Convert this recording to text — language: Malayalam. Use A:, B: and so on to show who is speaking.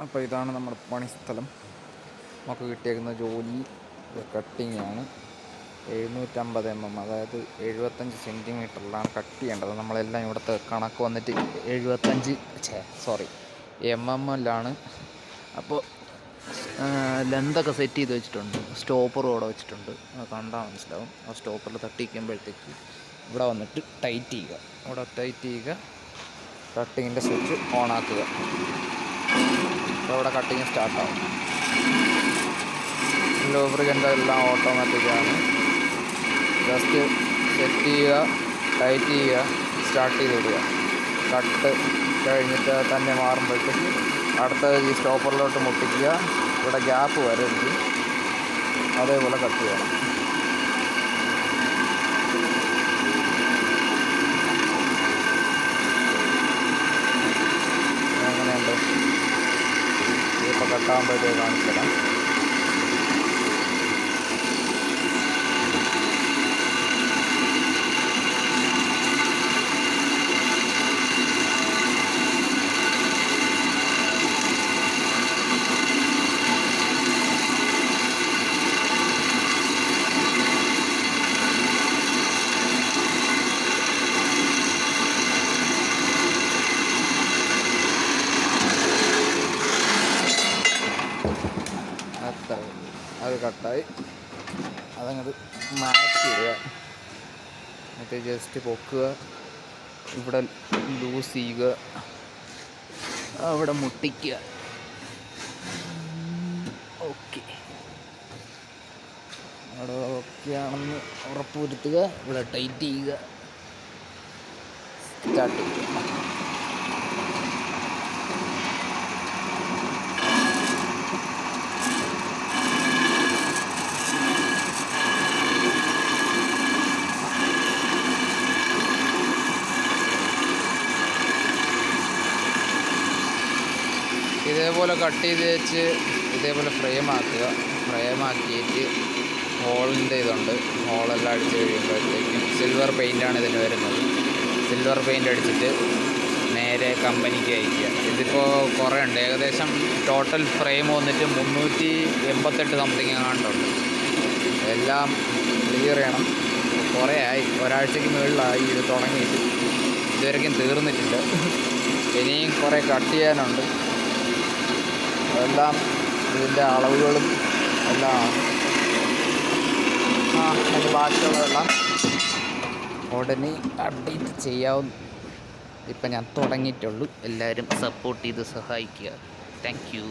A: അപ്പോൾ ഇതാണ് നമ്മുടെ പണിസ്ഥലം. നമുക്ക് കിട്ടിയേക്കുന്ന ജോലി കട്ടിങ് ആണ്. 750 mm, അതായത് 75 സെൻറ്റിമീറ്ററിലാണ് കട്ട് ചെയ്യേണ്ടത്. നമ്മളെല്ലാം ഇവിടുത്തെ കണക്ക് വന്നിട്ട് 75 അപ്പോൾ ലെന്തൊക്കെ സെറ്റ് ചെയ്ത് വെച്ചിട്ടുണ്ട്. സ്റ്റോപ്പറും അവിടെ വെച്ചിട്ടുണ്ട്, കണ്ടാൽ മനസ്സിലാവും. ആ സ്റ്റോപ്പറിൽ തട്ടിക്കുമ്പോഴത്തേക്ക് ഇവിടെ വന്നിട്ട് ടൈറ്റ് ചെയ്യുക. ഇവിടെ ടൈറ്റ് ചെയ്യുക, കട്ടിങ്ങിൻ്റെ സ്വിച്ച് ഓണാക്കുക. അപ്പോൾ ഇവിടെ കട്ടിങ് സ്റ്റാർട്ടാവും. ലൂബ്രിക്കൻ്റ് എല്ലാം ഓട്ടോമാറ്റിക്കാണ്. ജസ്റ്റ് സെറ്റ് ചെയ്യുക, ടൈറ്റ് ചെയ്യുക, സ്റ്റാർട്ട് ചെയ്ത് വിടുക. കട്ട് കഴിഞ്ഞിട്ട് തന്നെ മാറുമ്പോഴത്തേക്ക് അടുത്തത് ഈ സ്റ്റോപ്പറിലോട്ട് മുട്ടിക്കുക. ഇവിടെ ഗ്യാപ്പ് വരരുത്, അതേപോലെ കട്ട് ചെയ്യണം. അങ്ങനെയുണ്ട്. ഇതിപ്പോൾ കട്ടാകുമ്പോഴത്തേക്ക് കാണിച്ചു തരാം. അത് കട്ടായി. അതങ്ങോട്ട് മാറ്റി ഇടുക. എന്നിട്ട് ജസ്റ്റ് പൊക്കുക, ഇവിടെ ലൂസ് ചെയ്യുക, അവിടെ മുട്ടിക്കുക. ഓക്കെ, അവിടെ ഓക്കെ ആണെന്ന് ഉറപ്പ് വരുത്തുക. ഇവിടെ ടൈറ്റ് ചെയ്യുക, സ്റ്റാർട്ട് ചെയ്യുക. ഇതേപോലെ കട്ട് ചെയ്ത് വെച്ച് ഇതേപോലെ ഫ്രെയിം ആക്കുക. ഫ്രെയിം ആക്കിയിട്ട് ഹോളിൻ്റെ ഇതുണ്ട്, ഹോളെല്ലാം അടിച്ച് കഴിയുമ്പോഴത്തേക്കും സിൽവർ പെയിൻ്റാണ് ഇതിന് വരുന്നത്. സിൽവർ പെയിൻ്റ് അടിച്ചിട്ട് നേരെ കമ്പനിക്ക് അയക്കുക. ഇതിപ്പോൾ കുറേ ഉണ്ട്, ഏകദേശം ടോട്ടൽ ഫ്രെയിം വന്നിട്ട് 388 സംതിങ് എങ്ങാണ്ടുണ്ട്. എല്ലാം ക്ലിയർ ചെയ്യണം. കുറേ ആയി, ഒരാഴ്ചയ്ക്ക് മുകളിലായി ഇത് തുടങ്ങിയിട്ട്. ഇതുവരെയ്ക്കും തീർന്നിട്ടില്ല, ഇനിയും കുറേ കട്ട് ചെയ്യാനുണ്ട്. എല്ലാം ഇതിൻ്റെ അളവുകളും എല്ലാം അതിൻ്റെ ബാക്കിയുള്ളതെല്ലാം ഉടനെ അപ്ഡേറ്റ് ചെയ്യാവും. ഇപ്പം ഞാൻ തുടങ്ങിയിട്ടുള്ളൂ. എല്ലാവരും സപ്പോർട്ട് ചെയ്ത് സഹായിക്കുക. Thank you.